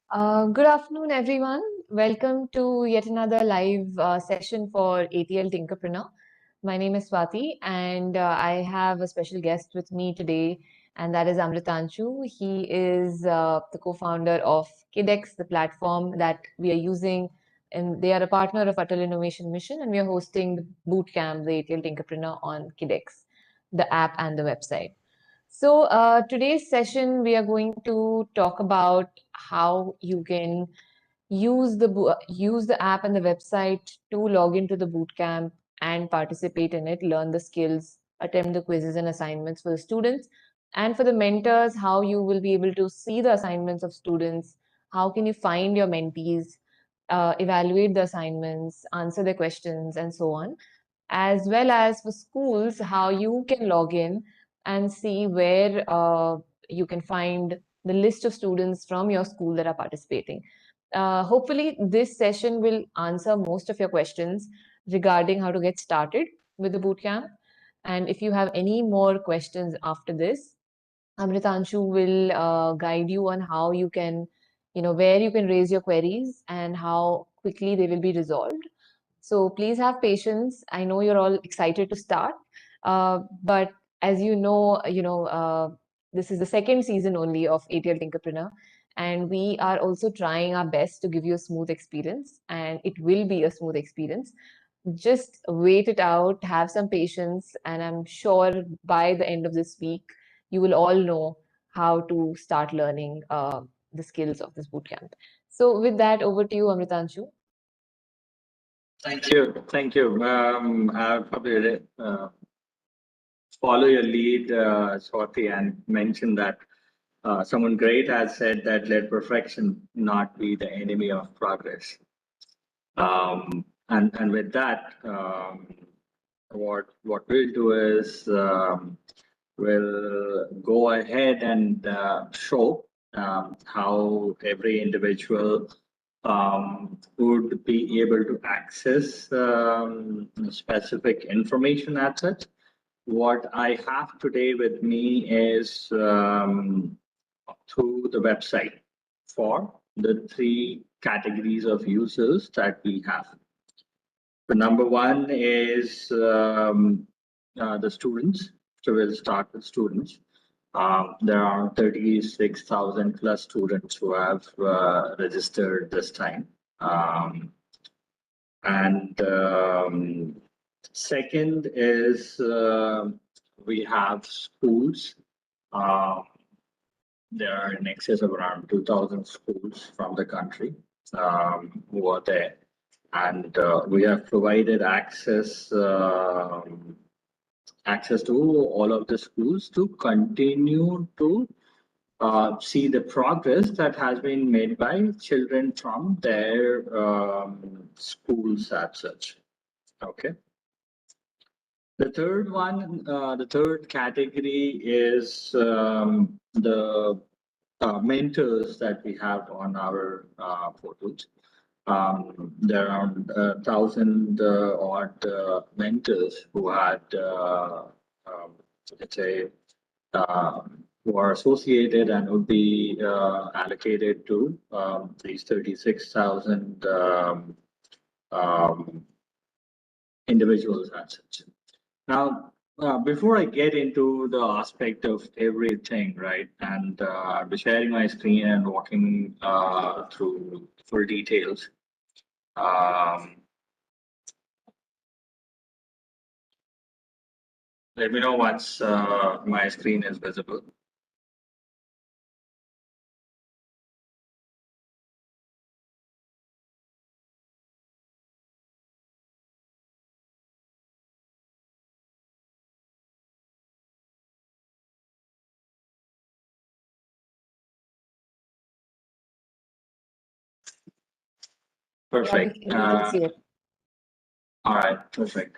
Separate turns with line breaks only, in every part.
Good afternoon, everyone. Welcome to yet another live session for ATL Tinkerpreneur. My name is Swati, and I have a special guest with me today, and that is Amritanshu. He is the co-founder of KidX, the platform that we are using, and they are a partner of Atal Innovation Mission, and we are hosting the bootcamp, the ATL Tinkerpreneur, on KidX, the app and the website. So today's session, we are going to talk about how you can use the app and the website to log into the bootcamp and participate in it, learn the skills, attempt the quizzes and assignments for the students, and for the mentors, how you will be able to see the assignments of students, how can you find your mentees, evaluate the assignments, answer their questions, and so on, as well as for schools, how you can log in and see where you can find the list of students from your school that are participating. Hopefully, this session will answer most of your questions regarding how to get started with the bootcamp. And if you have any more questions after this, Amritanshu will guide you on how you can, where you can raise your queries and how quickly they will be resolved. So please have patience. I know you're all excited to start, but as this is the second season only of ATL Tinkerpreneur, and we are also trying our best to give you a smooth experience, and it will be a smooth experience. Just wait it out, have some patience, and I'm sure by the end of this week, you will all know how to start learning the skills of this bootcamp. So with that, over to you, Amritanshu.
Thank you. Thank you. I'll probably follow your lead, Swati, and mention that someone great has said that let perfection not be the enemy of progress. And with that, what we'll do is we'll go ahead and show how every individual would be able to access specific information as such. What I have today with me is through the website for the three categories of users that we have. The number one is the students. So we'll start with students. There are 36,000 plus students who have registered this time. Second is we have schools. There are in excess of around 2,000 schools from the country who are there. And we have provided access to all of the schools to continue to see the progress that has been made by children from their schools as such. Okay. The third one, the third category is the mentors that we have on our portals. There are 1,000 odd mentors who had, let's say, who are associated and would be allocated to these 36,000 individuals as such. Now, before I get into the aspect of everything, right, and I'll be sharing my screen and walking through full details. Let me know once my screen is visible. Perfect.
Yeah, we can see it.
All right, perfect.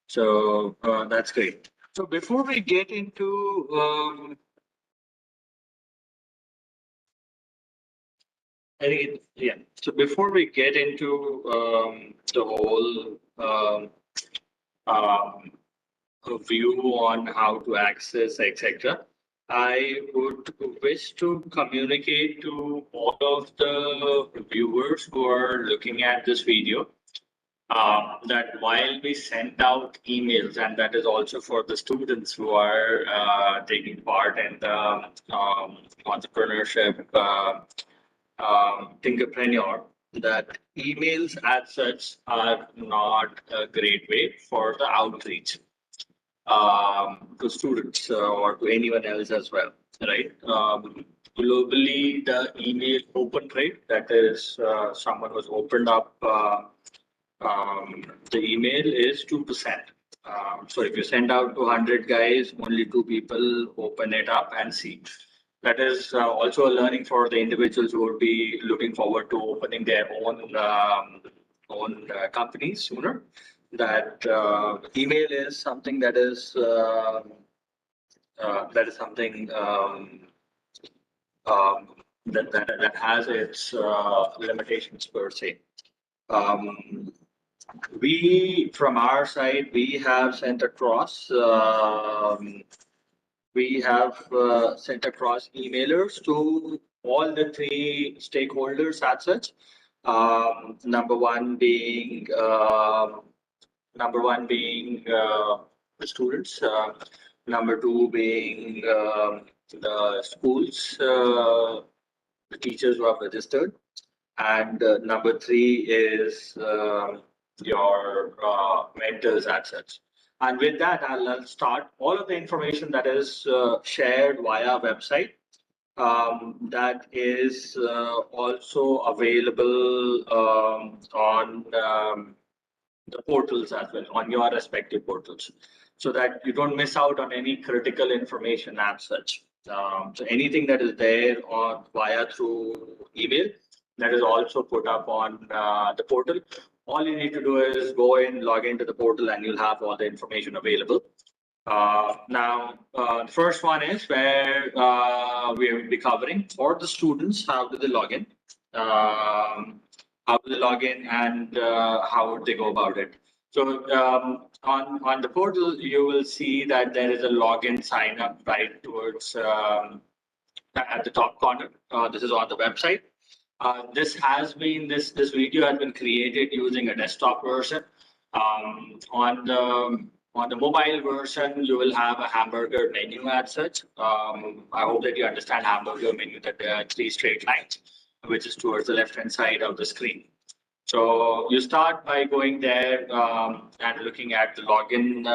So that's great. So before we get into so before we get into the whole view on how to access, etc., I would wish to communicate to all of the viewers who are looking at this video that while we send out emails, and that is also for the students who are taking part in the entrepreneurship Tinkerpreneur, that emails as such are not a great way for the outreach to students or to anyone else as well, right? Globally, the email open rate, that is, someone who's opened up the email is 2%. So if you send out to 100 guys, only 2 people open it up and see. That is also a learning for the individuals who would be looking forward to opening their own companies sooner. That email is something that is something that has its limitations per se. We, from our side, we have sent across emailers to all the 3 stakeholders as such. Number one being the students. Number two being the schools, the teachers who have registered, and number three is your mentors as such. And with that, I'll start. All of the information that is shared via website, that is also available on the portals as well, on your respective portals, so that you don't miss out on any critical information as such. So anything that is there on via through email, that is also put up on the portal. All you need to do is go in, log into the portal, and you'll have all the information available. Now, the first one is where we will be covering for the students, how do they log in, how do they log in, and how would they go about it. So on the portal, you will see that there is a login sign up right towards at the top corner. This is on the website. This video has been created using a desktop version. On the mobile version, you will have a hamburger menu as such. I hope that you understand hamburger menu, that there are 3 straight lines, which is towards the left-hand side of the screen. So you start by going there and looking at the login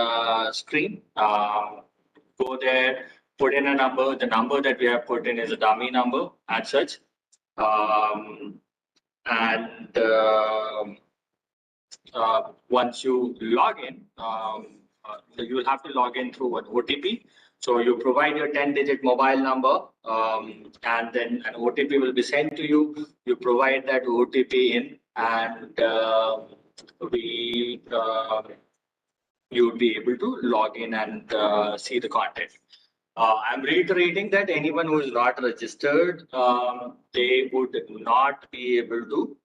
screen. Go there, put in a number. The number that we have put in is a dummy number as such. And once you log in, you will have to log in through an OTP. So you provide your 10-digit mobile number, and then an OTP will be sent to you. You provide that OTP in, and you would be able to log in and see the content. I'm reiterating that anyone who is not registered, they would not be able to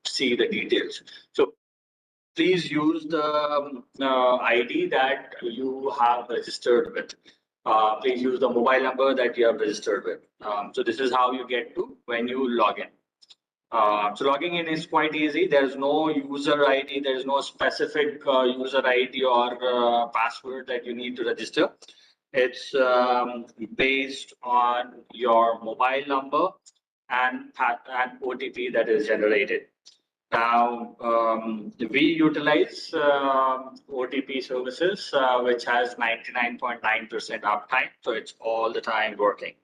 see the details. So please use the ID that you have registered with. Please use the mobile number that you have registered with. So this is how you get to when you log in. So logging in is quite easy. There's no user ID. There's no specific user ID or password that you need to register. It's based on your mobile number and OTP that is generated. Now, we utilize OTP services, which has 99.9% uptime, so it's all the time working.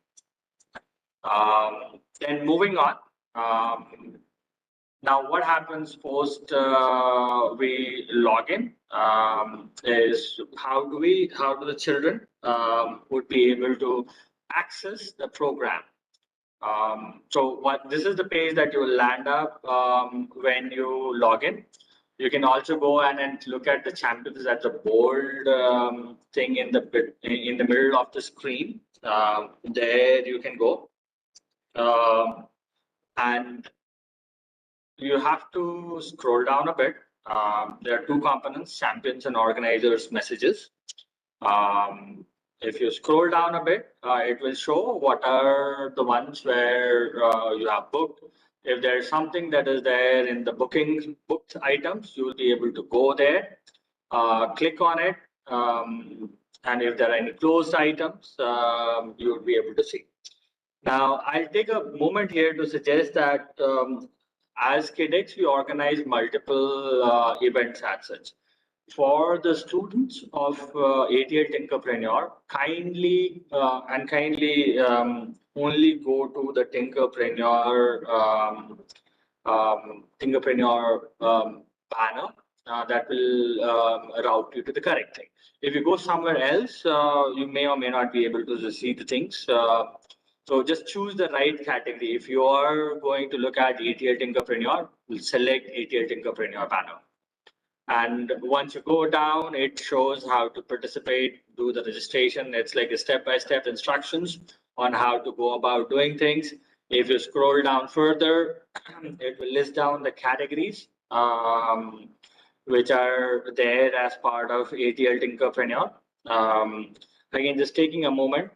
Then moving on. Now, what happens post we log in is how do the children would be able to access the program. So this is the page that you will land up when you log in. You can also go and look at the champions at the bold thing in the middle of the screen. There you can go, and you have to scroll down a bit. There are 2 components: champions and organizers messages. If you scroll down a bit, it will show what are the ones where you have booked. If there's something that is there in the booked items, you will be able to go there, click on it, and if there are any closed items, you will be able to see. Now, I'll take a moment here to suggest that as KidX, we organize multiple events as such. For the students of ATL Tinkerpreneur, kindly only go to the Tinkerpreneur banner that will route you to the correct thing. If you go somewhere else, you may or may not be able to see the things. So just choose the right category. If you are going to look at ATL Tinkerpreneur, select ATL Tinkerpreneur banner. And once you go down, it shows how to participate, do the registration. It's like a step-by-step instructions on how to go about doing things. If you scroll down further, it will list down the categories which are there as part of ATL Tinkerpreneur. Again, just taking a moment.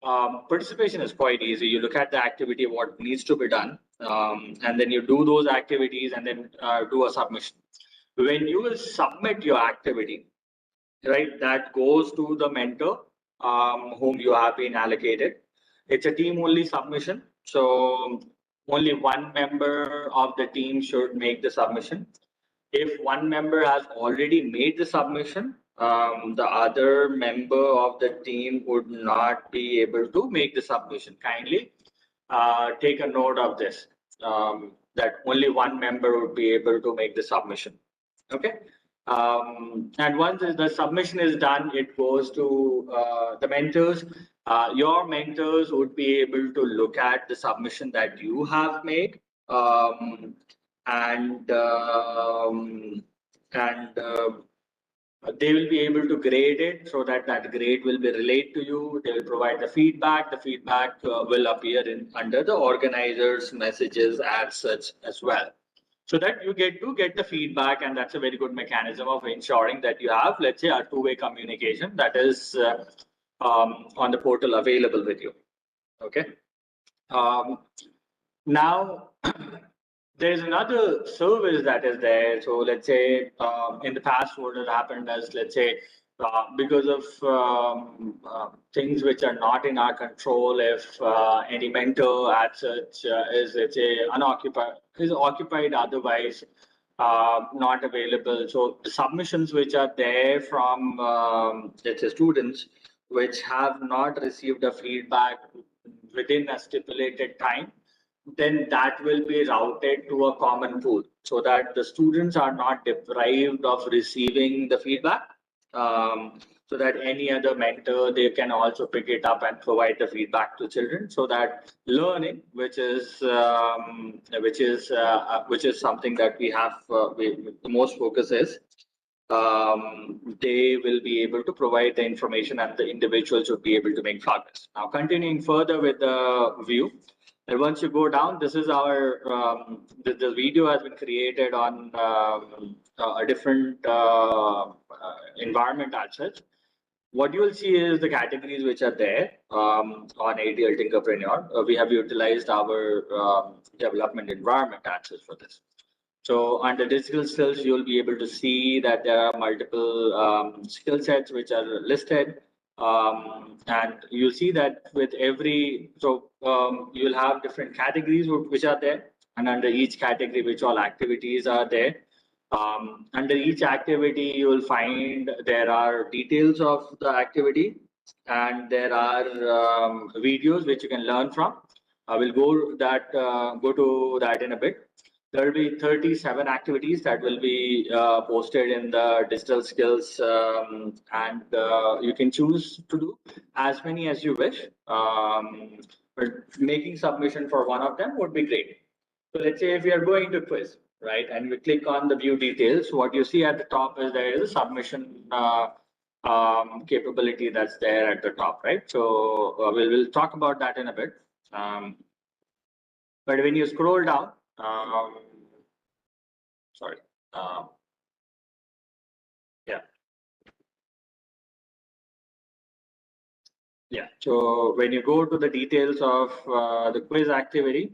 Participation is quite easy. You look at the activity, what needs to be done, and then you do those activities and then do a submission. When you will submit your activity, right, that goes to the mentor whom you have been allocated. It's a team only submission. So only one member of the team should make the submission. If one member has already made the submission, the other member of the team would not be able to make the submission. Kindly take a note of this, that only one member would be able to make the submission. Okay. And once the submission is done, it goes to the mentors. Your mentors would be able to look at the submission that you have made, and and they will be able to grade it so that that grade will be relayed to you. They will provide the feedback. The feedback will appear in under the organizers' messages as such as well, so that you get to get the feedback, and that's a very good mechanism of ensuring that you have, let's say, a two-way communication that is on the portal available with you. Okay. Now, there's another service that is there. So let's say in the past, what has happened is, let's say, because of things which are not in our control, if any mentor as such is, let's say, occupied otherwise, not available. So the submissions which are there from, let's say, students which have not received a feedback within a stipulated time, then that will be routed to a common pool so that the students are not deprived of receiving the feedback, so that any other mentor, they can also pick it up and provide the feedback to children, so that learning, which is something that we have, the most focus is, they will be able to provide the information and the individuals will be able to make progress. Now, continuing further with the view, and once you go down, this is our, the video has been created on a different environment as such. What you will see is the categories which are there on ATL Tinkerpreneur. We have utilized our development environment access for this. So under digital skills, you'll be able to see that there are multiple skill sets which are listed. And you'll see that with every, so you'll have different categories which are there. And under each category, which all activities are there. Under each activity, you will find there are details of the activity and there are videos which you can learn from. I will go to that in a bit. There will be 37 activities that will be posted in the digital skills, and you can choose to do as many as you wish. But making submission for one of them would be great. So let's say if you are going to quiz, right, and we click on the view details, what you see at the top is there is a submission capability that's there at the top, right? So we'll talk about that in a bit. But when you scroll down, sorry, yeah. Yeah. So when you go to the details of the quiz activity,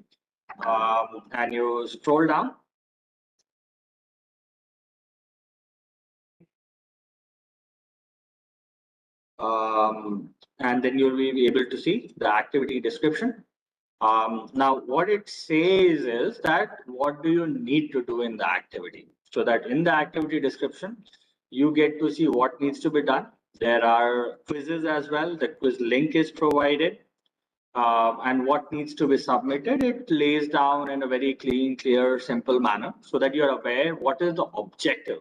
and you scroll down, and then you'll be able to see the activity description. Now, what it says is that what do you need to do in the activity? So that in the activity description, you get to see what needs to be done. There are quizzes as well. The quiz link is provided. And what needs to be submitted, it lays down in a very clean, clear, simple manner so that you're aware what is the objective.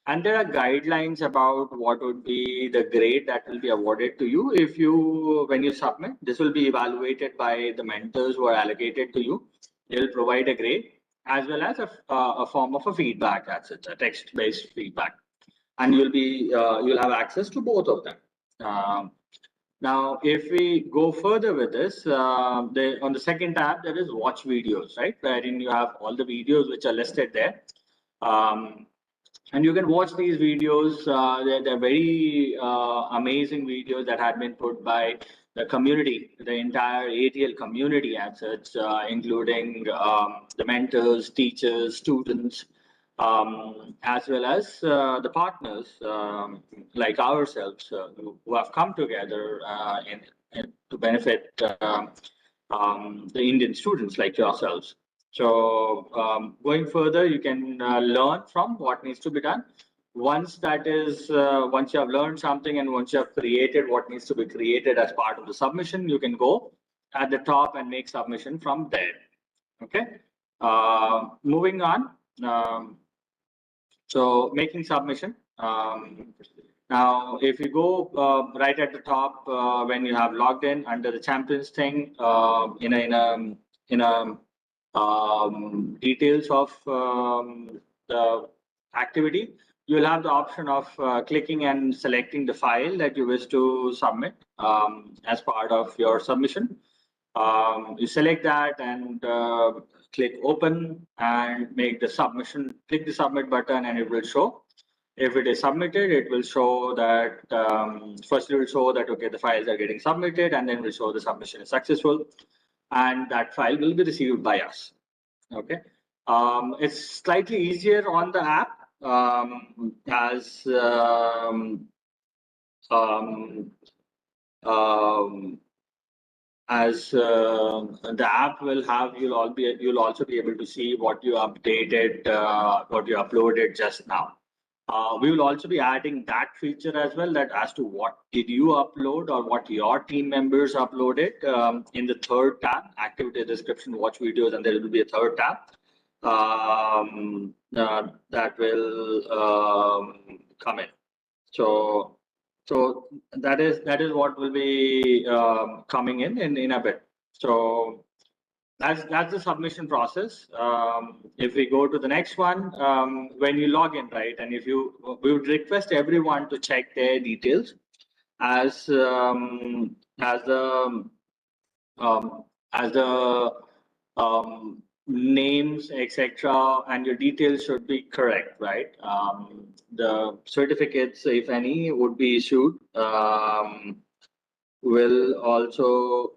And there are guidelines about what would be the grade that will be awarded to you if you, when you submit. This will be evaluated by the mentors who are allocated to you. They'll provide a grade as well as a form of a feedback. That's it, a text-based feedback, and you'll have access to both of them. Now, if we go further with this, on the second tab, there is watch videos, right? Wherein you have all the videos which are listed there. And you can watch these videos. They're very amazing videos that had been put by the community, the entire ATL community as such, including the mentors, teachers, students, as well as the partners like ourselves who have come together to benefit the Indian students like yourselves. So going further, you can learn from what needs to be done. Once once you have learned something and once you have created what needs to be created as part of the submission, you can go at the top and make submission from there. Okay. Moving on. So making submission. Now, if you go right at the top when you have logged in under the champions thing, in a details of the activity, you'll have the option of clicking and selecting the file that you wish to submit as part of your submission. You select that and click open and make the submission. Click the submit button and it will show. If it is submitted, it will show that first it will show that okay, the files are getting submitted, and then will show the submission is successful, and that file will be received by us. Okay, it's slightly easier on the app as the app will have, you'll also be able to see what you updated, what you uploaded just now. We will also be adding that feature as well, that as to what did you upload or what your team members uploaded in the third tab, activity description, watch videos, and there will be a third tab that will come in. So that is what will be coming in a bit. So that's the submission process. If we go to the next one, when you log in, right, and we would request everyone to check their details as the names, etc., and your details should be correct, right? The certificates, if any, would be issued. Will also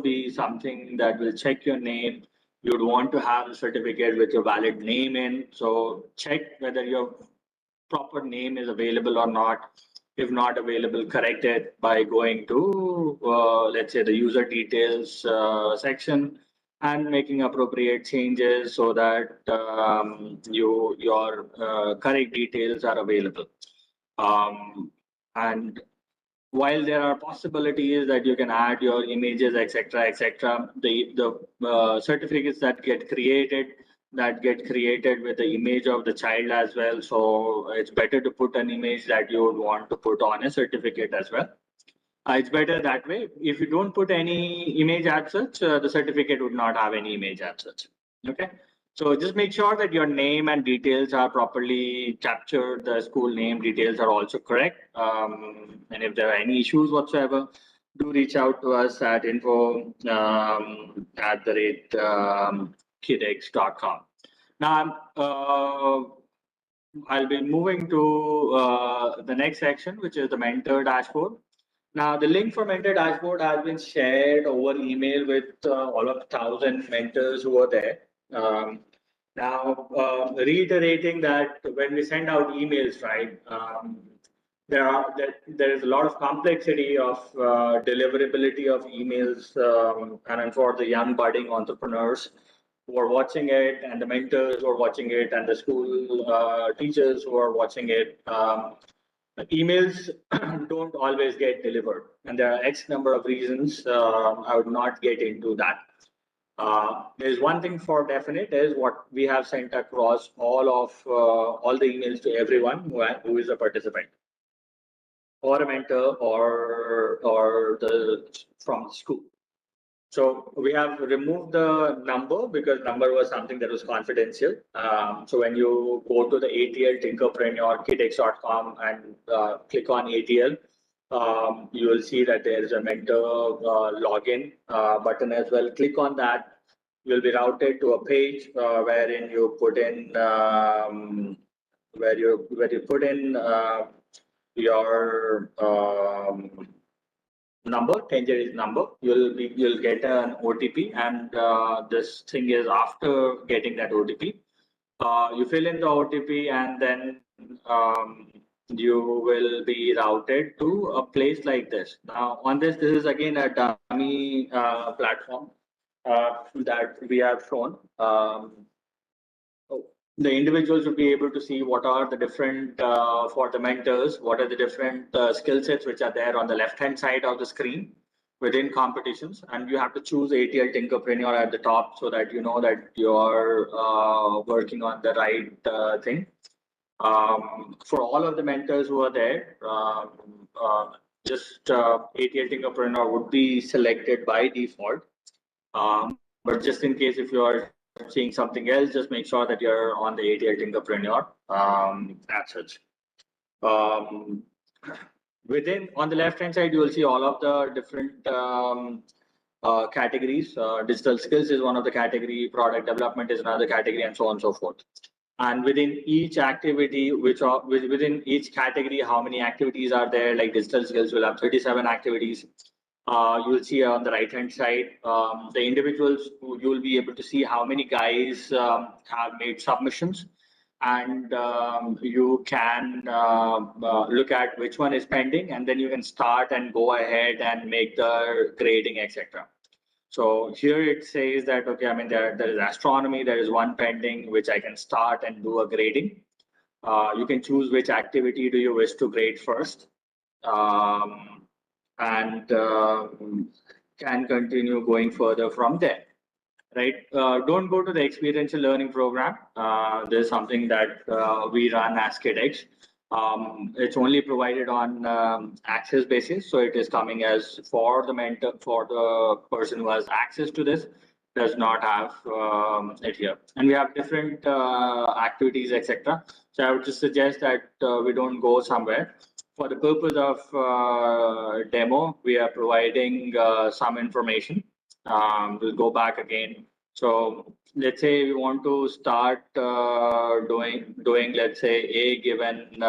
be something that will check your name. You'd want to have a certificate with your valid name in. So check whether your proper name is available or not. If not available, correct it by going to, let's say, the user details section and making appropriate changes so that your correct details are available. And while there are possibilities that you can add your images, etc., the certificates that get created with the image of the child as well. So it's better to put an image that you would want to put on a certificate as well. It's better that way. If you don't put any image as such, the certificate would not have any image as such. Okay. So just make sure that your name and details are properly captured. The school name details are also correct. And if there are any issues whatsoever, do reach out to us at info@kidex.com. Now, I'll be moving to the next section, which is the mentor dashboard. Now, the link for mentor dashboard has been shared over email with all of 1,000 mentors who are there. Now, reiterating that when we send out emails, right, there is a lot of complexity of deliverability of emails, and for the young budding entrepreneurs who are watching it, and the mentors who are watching it, and the school teachers who are watching it. Emails don't always get delivered, and there are X number of reasons. I would not get into that. There's one thing for definite is what we have sent across all the emails to everyone who is a participant or a mentor or the from the school. So we have removed the number because number was something that was confidential. So when you go to the ATL Tinkerpreneur kitex.com and click on ATL, you will see that there is a mentor login button as well. Click on that. You'll be routed to a page wherein you put in where you put in your number, 10 digit number. You'll get an OTP, and this thing is after getting that OTP. You fill in the OTP, and then you will be routed to a place like this. Now, on this is again a dummy platform that we have shown. The individuals will be able to see what are the different for the mentors, what are the different skill sets which are there on the left hand side of the screen within competitions, and you have to choose ATL Tinkerpreneur at the top so that you know that you're working on the right thing. For all of the mentors who are there, just ATL Tinkerpreneur would be selected by default. But just in case if you are seeing something else, just make sure that you're on the ATL Tinkerpreneur as such. Um, Within on the left hand side, you will see all of the different categories. Digital skills is one of the category, product development is another category, and so on and so forth. And within each activity, within each category, how many activities are there? Like digital skills will have 37 activities. You will see on the right hand side the individuals who you will be able to see how many guys have made submissions, and you can look at which one is pending, and then you can start and go ahead and make the grading, etc. So here it says that, okay, I mean, there is astronomy, there is one pending, which I can start and do a grading. You can choose which activity do you wish to grade first. And can continue going further from there, right? Don't go to the experiential learning program. There's something that we run as KidX. It's only provided on access basis, so it is coming as for the mentor, for the person who has access to this, does not have it here. And we have different activities, etc. So I would just suggest that we don't go somewhere. For the purpose of demo, we are providing some information. We'll go back again. So let's say we want to start doing let's say a given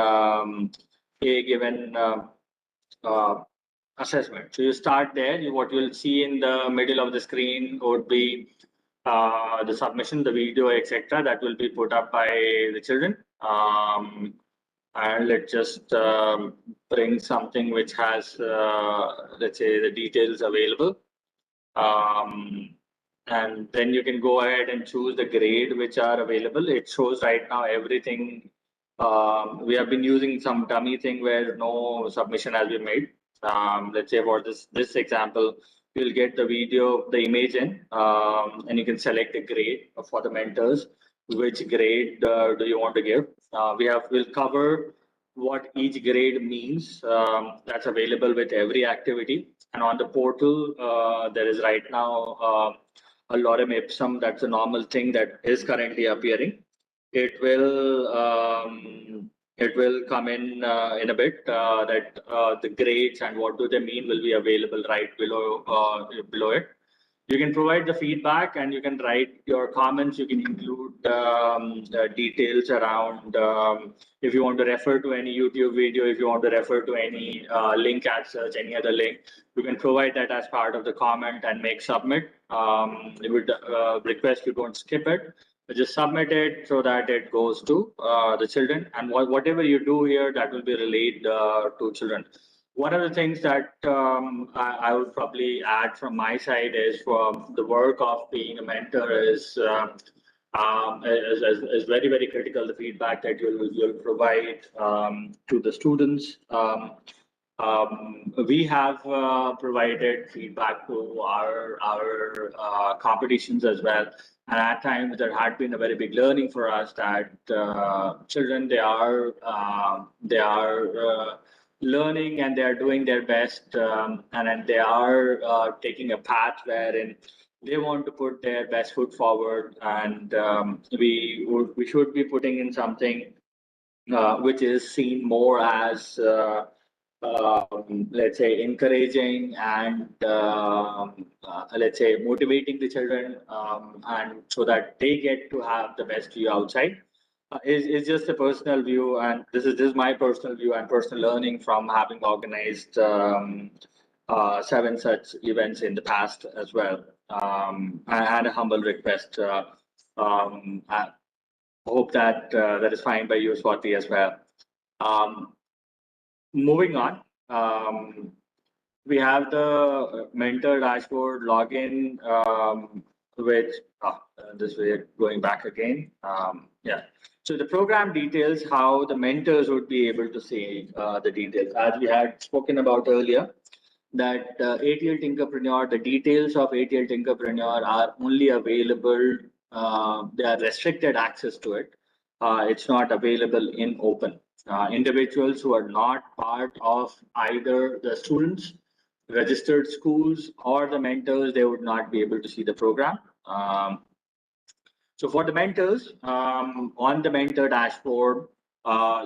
assessment. So you start there. What you'll see in the middle of the screen would be the submission, the video, etc. That will be put up by the children. And let's just bring something which has, let's say, the details available. And then you can go ahead and choose the grade which are available. It shows right now everything. We have been using some dummy thing where no submission has been made. Let's say for this example, you'll get the video, the image in, and you can select a grade for the mentors. Which grade do you want to give? We'll cover what each grade means. That's available with every activity. And on the portal, there is right now a lorem ipsum. That's a normal thing that is currently appearing. It will come in a bit that the grades and what do they mean will be available right below it. You can provide the feedback and you can write your comments. You can include the details around if you want to refer to any YouTube video, if you want to refer to any link as such, any other link, you can provide that as part of the comment and make submit. We would request you don't skip it, but just submit it so that it goes to the children. And whatever you do here, that will be relayed to children. One of the things that I would probably add from my side is the work of being a mentor is very, very critical. The feedback that you'll provide to the students. We have provided feedback to our competitions as well. And at times there had been a very big learning for us that children, they are learning and they are doing their best, and they are taking a path wherein they want to put their best foot forward, and we should be putting in something which is seen more as let's say encouraging and let's say motivating the children, and so that they get to have the best view outside. Is just a personal view, and this is my personal view and personal learning from having organized 7 such events in the past as well. And a humble request. I hope that that is fine by you, Swati, as well. Um, Moving on, we have the mentor dashboard login, which this way going back again. Yeah. So the program details, how the mentors would be able to see the details, as we had spoken about earlier, that ATL Tinkerpreneur, the details of ATL Tinkerpreneur are only available, they are restricted access to it. It's not available in open. Individuals who are not part of either the students, registered schools, or the mentors, they would not be able to see the program. So for the mentors, on the mentor dashboard,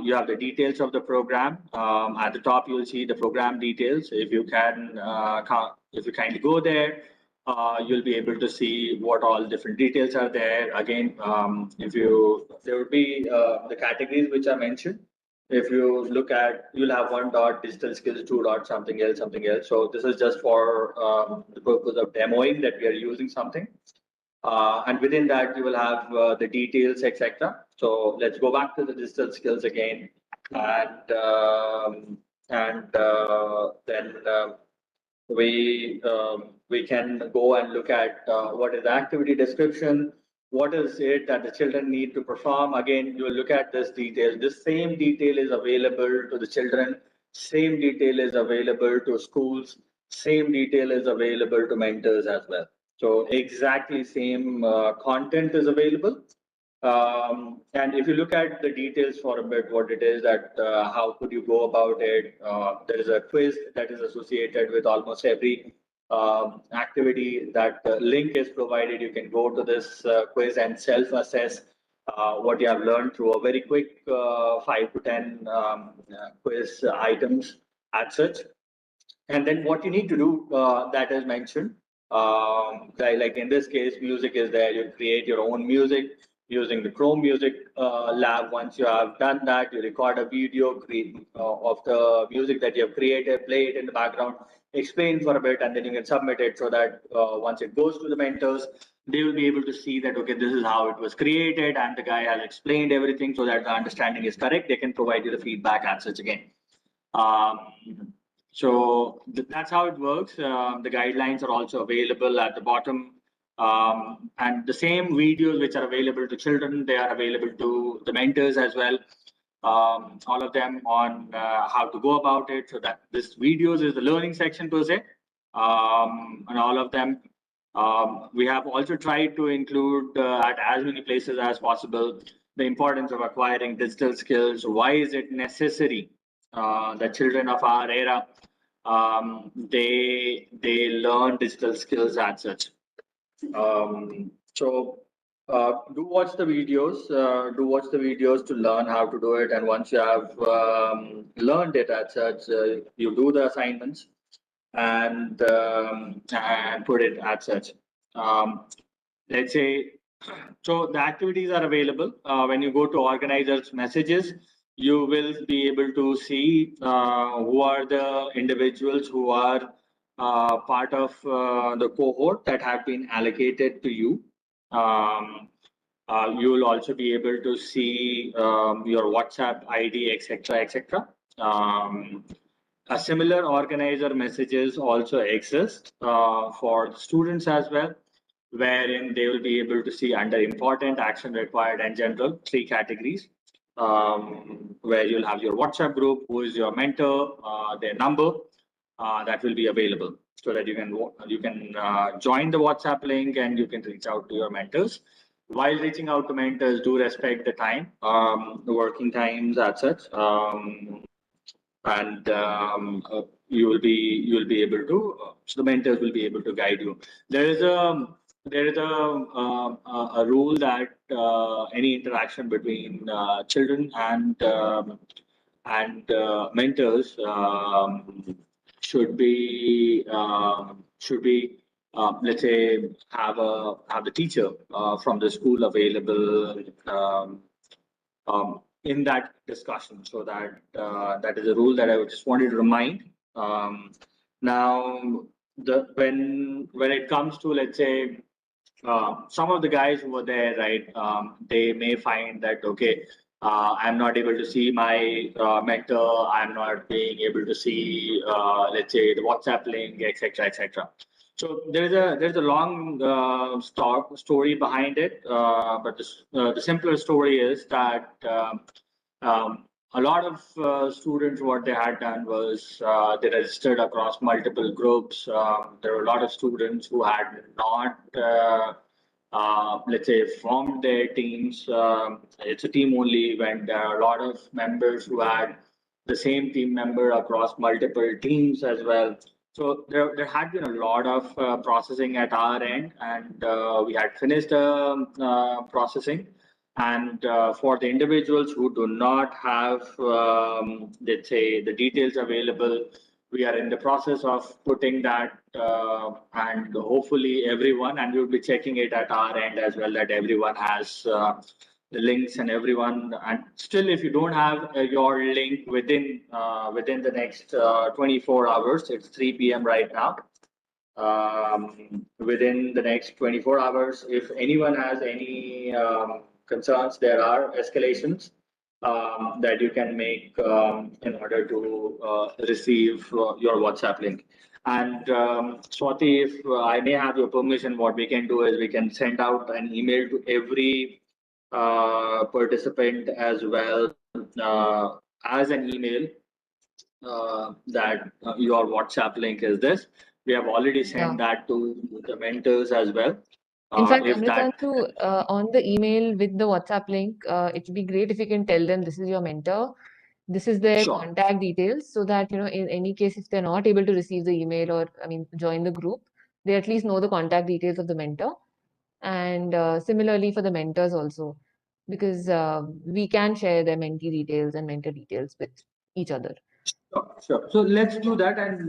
you have the details of the program. At the top, you'll see the program details. If you kindly go there, you'll be able to see what all different details are there. Again, there will be the categories which are mentioned. If you look at, you'll have 1 dot digital skills, 2 dot something else, something else. So this is just for the purpose of demoing that we are using something. And within that, you will have the details, etc. So let's go back to the digital skills again, and then we can go and look at what is the activity description, what is it that the children need to perform. Again, you will look at this detail. This same detail is available to the children, same detail is available to schools, same detail is available to mentors as well. So exactly same content is available. And if you look at the details for a bit, what it is that how could you go about it? There is a quiz that is associated with almost every activity. That link is provided. You can go to this quiz and self-assess what you have learned through a very quick 5 to 10 quiz items as such. And then what you need to do that is mentioned, like in this case, music is there. You create your own music using the Chrome Music Lab. Once you have done that, you record a video of the music that you have created, play it in the background, explain for a bit, and then you can submit it so that once it goes to the mentors, they will be able to see that, okay, this is how it was created, and the guy has explained everything so that the understanding is correct. They can provide you the feedback and such again. So that's how it works. The guidelines are also available at the bottom. And the same videos which are available to children, they are available to the mentors as well. All of them on how to go about it. So that this videos is the learning section per se. And all of them, we have also tried to include at as many places as possible the importance of acquiring digital skills. Why is it necessary? The children of our era, they learn digital skills as such. So do watch the videos. Do watch the videos to learn how to do it. And once you have learned it as such, you do the assignments and put it as such. let's say, so the activities are available. When you go to organizers messages, you will be able to see who are the individuals who are part of the cohort that have been allocated to you. You will also be able to see your WhatsApp ID, etc., etc. A similar organizer messages also exist for students as well, wherein they will be able to see under important, action required, and general, three categories, where you'll have your WhatsApp group, who is your mentor, their number, that will be available, so that you can join the WhatsApp link and you can reach out to your mentors. While reaching out to mentors, do respect the time, the working times as such. And you will be able to, so the mentors will be able to guide you. There is a rule that any interaction between children and mentors should be let's say have the teacher from the school available in that discussion. So that is a rule that I just wanted to remind. Now, when it comes to, let's say, some of the guys who were there, right, they may find that, okay, I'm not able to see my mentor, I'm not being able to see, let's say, the WhatsApp link, etc., etc. So there's a long story behind it, but the simpler story is that a lot of students, what they had done was they registered across multiple groups. There were a lot of students who had not, let's say, formed their teams. It's a team only event. There are a lot of members who had the same team member across multiple teams as well. So there had been a lot of processing at our end, and we had finished processing. And for the individuals who do not have, let's say, the details available, we are in the process of putting that, and hopefully everyone, and we'll be checking it at our end as well, that everyone has the links and everyone. And still, if you don't have your link within the next 24 hours, it's 3 p.m. right now. Within the next 24 hours, if anyone has any concerns, there are escalations that you can make in order to receive your WhatsApp link. And Swati, if I may have your permission, what we can do is we can send out an email to every participant as well, as an email, that your WhatsApp link is this. We have already sent that to the mentors as well.
In fact,
If that
Amritansu, on the email with the WhatsApp link, it would be great if you can tell them this is your mentor, this is their
Sure.
contact details, so that, in any case, if they're not able to receive the email or, join the group, they at least know the contact details of the mentor. And similarly for the mentors also, because we can share their mentee details and mentor details with each other.
Sure. So let's do that, and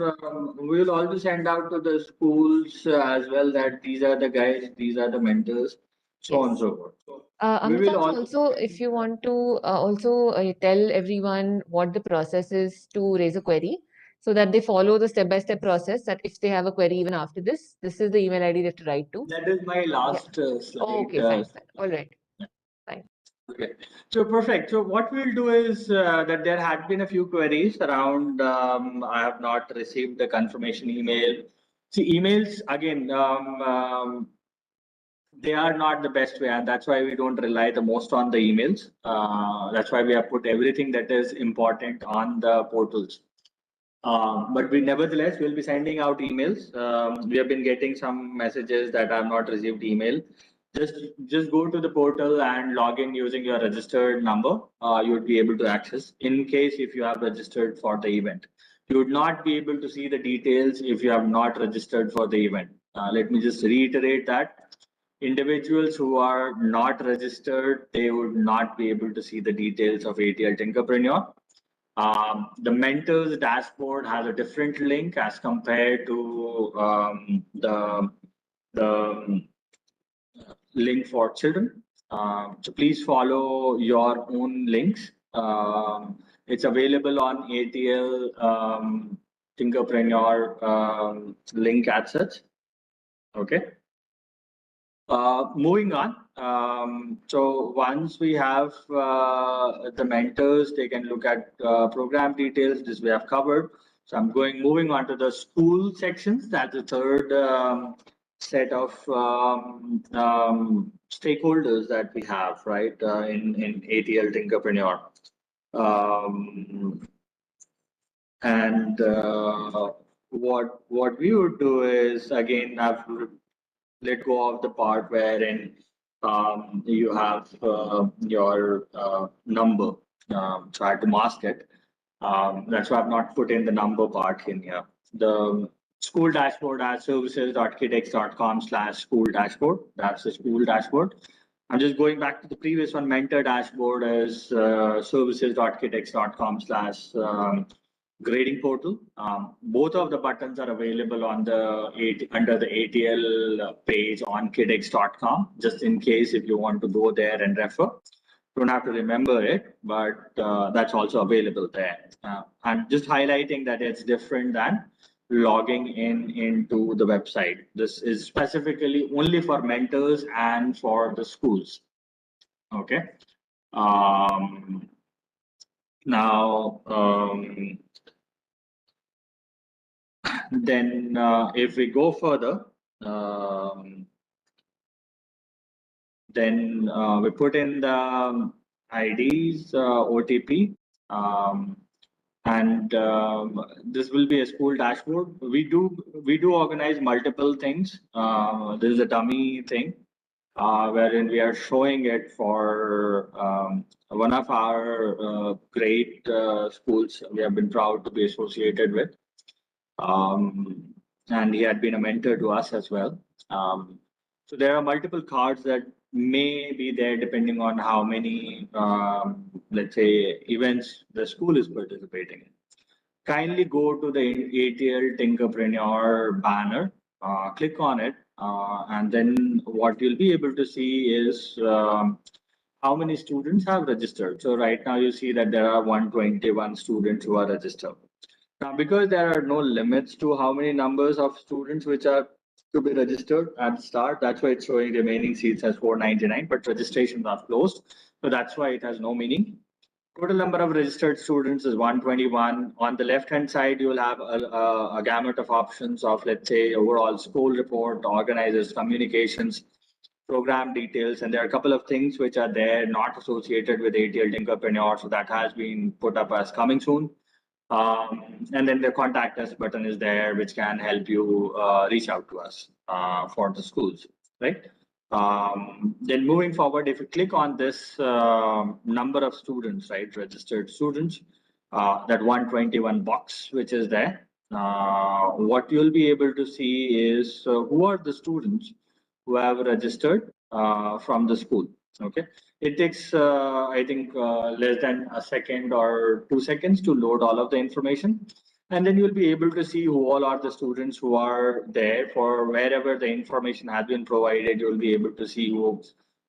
we'll also send out to the schools as well that these are the guys, these are the mentors, so on and so forth. So we will
Also, if you want to tell everyone what the process is to raise a query, so that they follow the step-by-step process, that if they have a query even after this is the email ID they have to write to.
That is my last slide.
Oh, okay, fine. All right. Fine.
Okay, so perfect. So what we'll do is that there had been a few queries around. I have not received the confirmation email. See, emails again. They are not the best way, and that's why we don't rely the most on the emails. That's why we have put everything that is important on the portals. But we nevertheless will be sending out emails. We have been getting some messages that I have not received email. Just go to the portal and log in using your registered number. You would be able to access. In case if you have registered for the event, you would not be able to see the details if you have not registered for the event. Let me just reiterate that. Individuals who are not registered, they would not be able to see the details of ATL Tinkerpreneur. The mentors dashboard has a different link as compared to the the link for children. So please follow your own links. It's available on ATL Tinkerpreneur link as such. Okay. Moving on. So once we have the mentors, they can look at program details. This we have covered. So I'm moving on to the school sections. That's the third set of stakeholders that we have, right, in ATL Tinkerpreneur. And what we would do is, again, I've let go of the part wherein you have your number. So I had to mask it. That's why I've not put in the number part in here. The school dashboard at services.kidx.com/school dashboard. That's the school dashboard. I'm just going back to the previous one. Mentor dashboard is services.kidx.com/grading portal. Both of the buttons are available on under the ATL page on kidx.com, just in case if you want to go there and refer. Don't have to remember it, but that's also available there. I'm just highlighting that it's different than logging into the website. This is specifically only for mentors and for the schools. Okay. Now, then if we go further, then we put in the IDs, OTP, and this will be a school dashboard. We do organize multiple things. This is a dummy thing wherein we are showing it for one of our great schools we have been proud to be associated with. And he had been a mentor to us as well. So there are multiple cards that may be there depending on how many, let's say, events the school is participating in. Kindly go to the ATL Tinkerpreneur banner, click on it, and then what you'll be able to see is how many students have registered. So right now you see that there are 121 students who are registered. Now, because there are no limits to how many numbers of students which are to be registered at the start, that's why it's showing remaining seats as 499, but registrations are closed. So that's why it has no meaning. Total number of registered students is 121. On the left-hand side, you will have a gamut of options of, let's say, overall school report, organizers, communications, program details, and there are a couple of things which are there not associated with ATL Tinkerpreneur, so that has been put up as coming soon. And then the contact us button is there, which can help you reach out to us for the schools, right? Then moving forward, if you click on this number of students, right, registered students, that 121 box, which is there, what you'll be able to see is who are the students who have registered from the school. Okay, it takes I think less than a second or 2 seconds to load all of the information, and then you'll be able to see who all are the students who are there for wherever the information has been provided. You'll be able to see who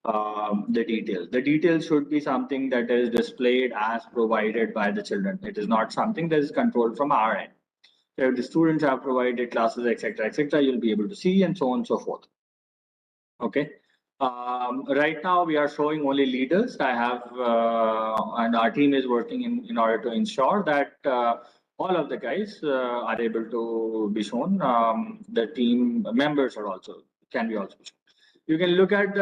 the details. The details should be something that is displayed as provided by the children. It is not something that is controlled from our end. So if the students have provided classes, etc., you'll be able to see, and so on and so forth. Okay. Right now we are showing only leaders. I have, and our team is working in order to ensure that all of the guys are able to be shown. The team members are also can be also shown. You can look at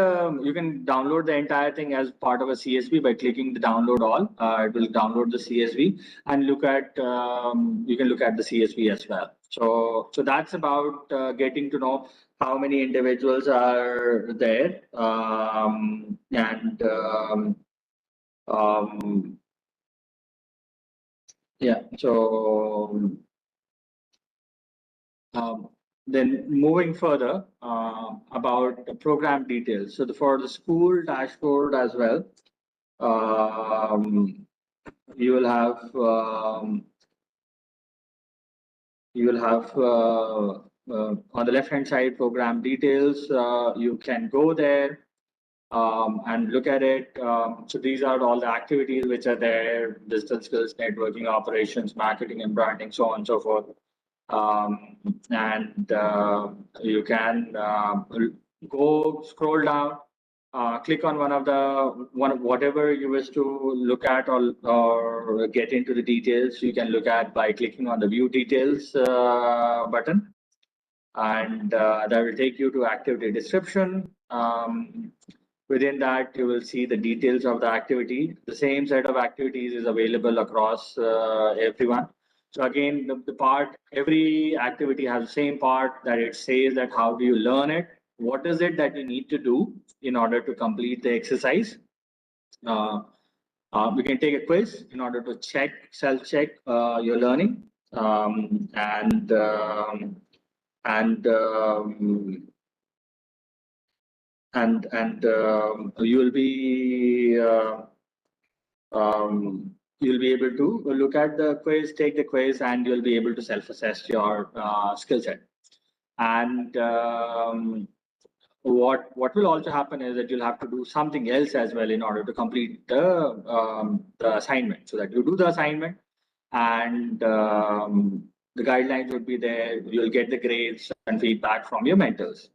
you can download the entire thing as part of a CSV by clicking the download all. It will download the CSV and look at you can look at the CSV as well. So that's about getting to know how many individuals are there and yeah, so then moving further about the program details. So for the school dashboard as well, you will have on the left hand side, program details. You can go there and look at it. So these are all the activities which are there: digital skills, networking, operations, marketing and branding, so on and so forth. And you can go scroll down, click on whatever you wish to look at, or get into the details. You can look at by clicking on the view details button, and that will take you to activity description. Within that, you will see the details of the activity. The same set of activities is available across everyone. So again, every activity has the same part that it says that how do you learn it? What is it that you need to do in order to complete the exercise? We can take a quiz in order to self-check your learning, and and um, you'll be able to look at the quiz, take the quiz, and you'll be able to self-assess your skill set. And what will also happen is that you'll have to do something else as well in order to complete the assignment. So that you do the assignment, and the guidelines would be there. You'll get the grades and feedback from your mentors.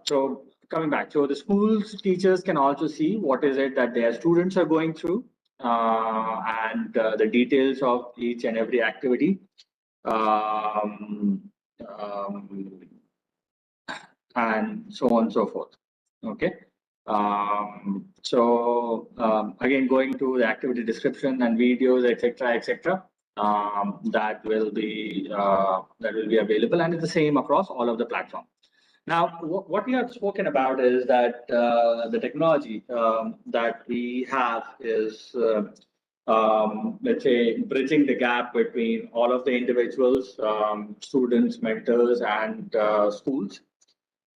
So coming back, so the schools teachers can also see what is it that their students are going through, and the details of each and every activity. Um, um, and so on and so forth. Okay. Again, going to the activity description and videos, etc., that will be available, and it's the same across all of the platforms. Now, what we have spoken about is that the technology that we have is, let's say, bridging the gap between all of the individuals, students, mentors, and schools.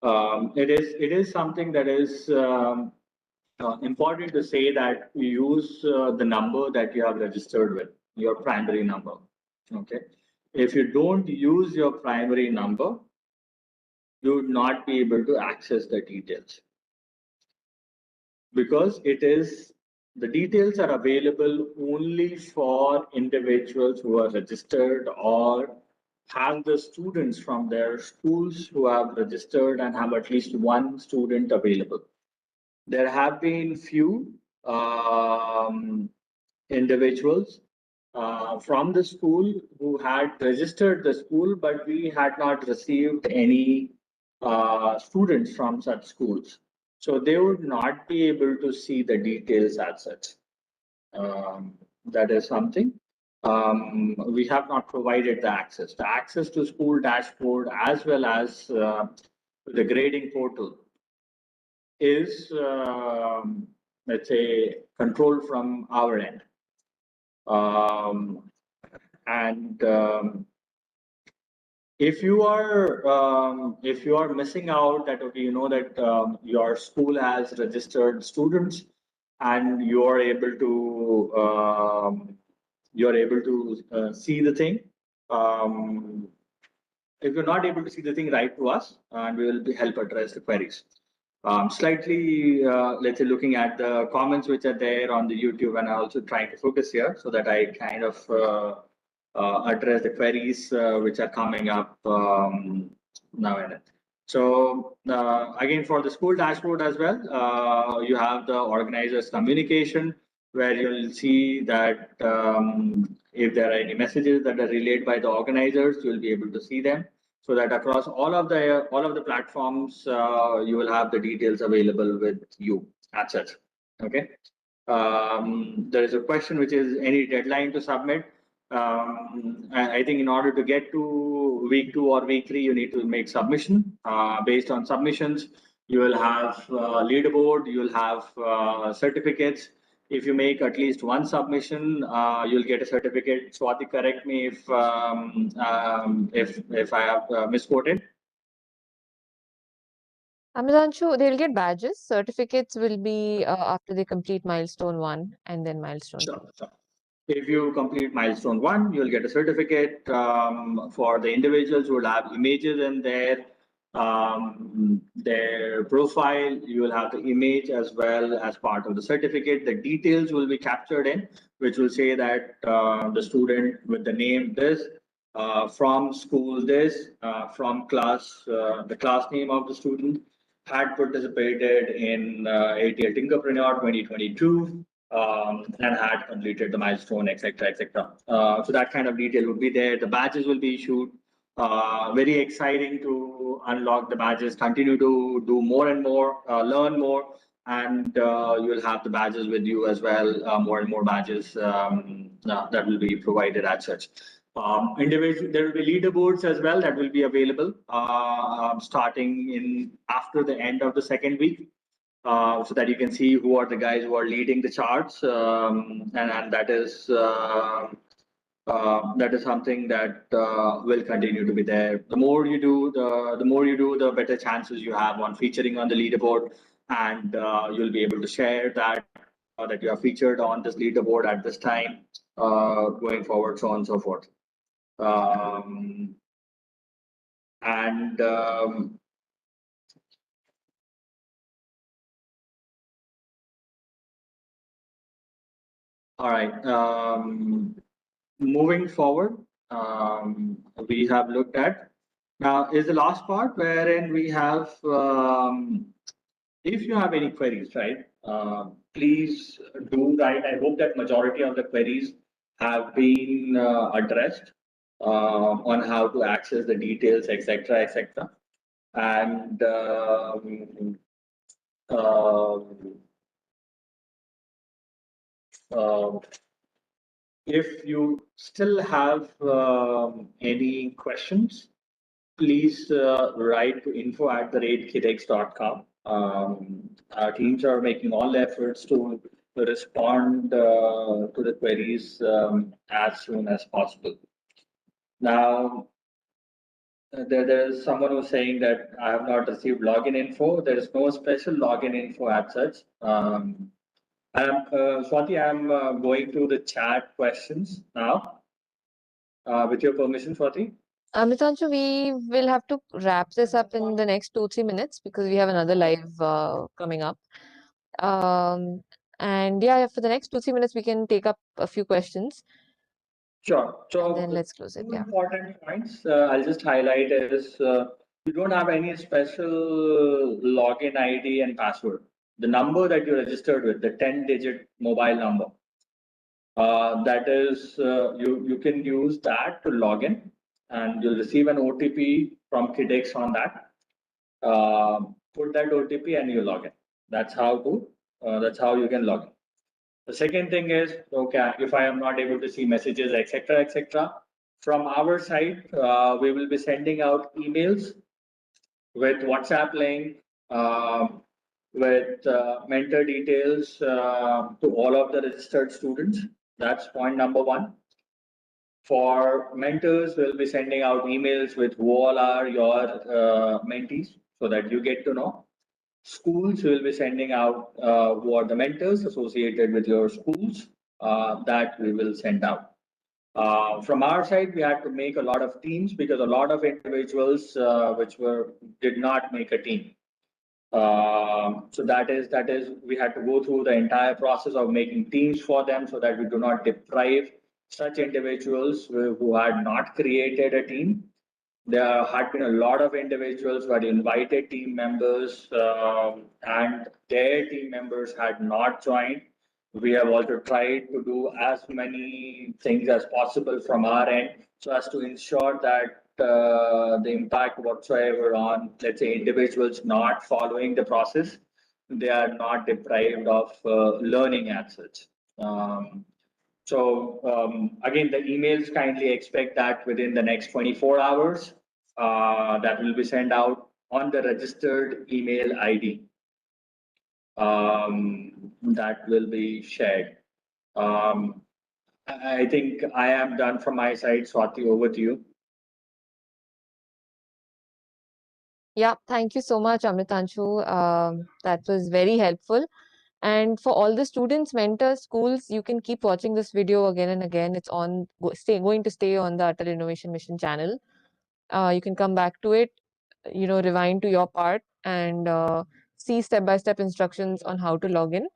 It is something that is important to say that you use the number that you have registered with, your primary number. Okay. If you don't use your primary number, you would not be able to access the details, because the details are available only for individuals who are registered or have the students from their schools who have registered and have at least one student available. There have been few individuals from the school who had registered the school, but we had not received any students from such schools. So they would not be able to see the details as such. That is something we have not provided the access. The access to school dashboard as well as the grading portal is, let's say, controlled from our end. And if you are missing out that, okay, you know that your school has registered students and you're able to see the thing. If you're not able to see the thing, write to us and we will help address the queries. Slightly, let's say, looking at the comments which are there on the YouTube, and also trying to focus here so that I kind of address the queries which are coming up now and then. So again, for the school dashboard as well, you have the organizers communication, where you'll see that if there are any messages that are relayed by the organizers, you'll be able to see them. So that across all of the platforms, you will have the details available with you as such. Okay. There is a question which is any deadline to submit. I think in order to get to week 2 or week 3, you need to make submission. Based on submissions, you will have leaderboard, you will have certificates. If you make at least one submission, you'll get a certificate. Swati, correct me if I have misquoted.
Amazanshu, they'll get badges. Certificates will be after they complete milestone 1 and then milestone 2.
Sure. If you complete milestone 1, you'll get a certificate. For the individuals who will have images in their profile, you will have the image as well as part of the certificate. The details will be captured in, which will say that the student with the name this, from school this, from class, the class name of the student, had participated in ATL Tinkerpreneur 2022, and had completed the milestone, etc., etc. So that kind of detail would be there. The badges will be issued. Very exciting to unlock the badges, continue to do more and more, learn more, and you'll have the badges with you as well, more and more badges that will be provided as such. Individual, there will be leaderboards as well that will be available starting in after the end of the second week, so that you can see who are the guys who are leading the charts, and that is something that will continue to be there. The more you do, the better chances you have on featuring on the leaderboard, and you'll be able to share that you are featured on this leaderboard at this time, going forward, so on and so forth. And all right. Moving forward, we have looked at now is the last part wherein we have, if you have any queries, right, please do write. I hope that majority of the queries have been addressed on how to access the details, etc., etc. And uh, if you still have any questions, please write to info@kidex.com. Our teams are making all efforts to respond to the queries as soon as possible. Now, there's someone who's saying that I have not received login info. There is no special login info as such. Swati, I'm going to the chat questions now. With your permission, Swati.
Mitanshu, we will have to wrap this up in the next 2-3 minutes because we have another live coming up. And yeah, for the next 2-3 minutes, we can take up a few questions.
Sure. So
and then let's close it.
two
Yeah.
important points I'll just highlight is you don't have any special login ID and password. The number that you registered with, the 10-digit mobile number, that is, you can use that to log in, and you'll receive an OTP from Kidex on that. Put that OTP and you log in. That's how you can log in. The second thing is, okay, if I am not able to see messages, etc., etc., from our side, we will be sending out emails with WhatsApp link, with mentor details to all of the registered students. That's point number one. For mentors, we'll be sending out emails with who all are your mentees so that you get to know. Schools will be sending out who are the mentors associated with your schools, that we will send out. From our side, we had to make a lot of teams because a lot of individuals did not make a team. So that is we had to go through the entire process of making teams for them so that we do not deprive such individuals who had not created a team. There had been a lot of individuals who had invited team members, and their team members had not joined. We have also tried to do as many things as possible from our end so as to ensure that the impact whatsoever on, let's say, individuals not following the process, they are not deprived of learning as such. Again, the emails, kindly expect that within the next 24 hours, that will be sent out on the registered email ID that will be shared. I think I am done from my side. Swati, over to you.
Yeah, thank you so much, Amritanshu. That was very helpful. And for all the students, mentors, schools, you can keep watching this video again and again. It's going to stay on the ATL Innovation Mission channel. You can come back to it, rewind to your part and see step-by-step instructions on how to log in.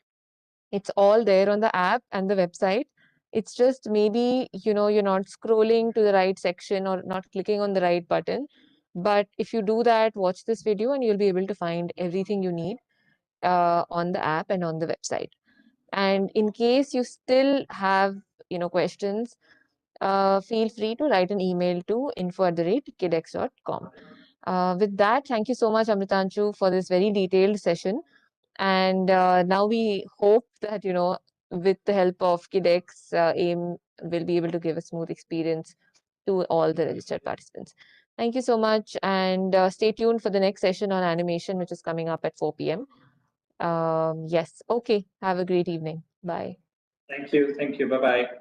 It's all there on the app and the website. It's just maybe, you're not scrolling to the right section or not clicking on the right button. But if you do that, watch this video and you'll be able to find everything you need on the app and on the website. And in case you still have, questions, feel free to write an email to info@kidex.com. With that, thank you so much, Amritanshu, for this very detailed session. And now we hope that, with the help of KidX, AIM will be able to give a smooth experience to all the registered participants. Thank you so much. And stay tuned for the next session on animation, which is coming up at 4 p.m. Yes. Okay. Have a great evening. Bye.
Thank you. Thank you. Bye bye.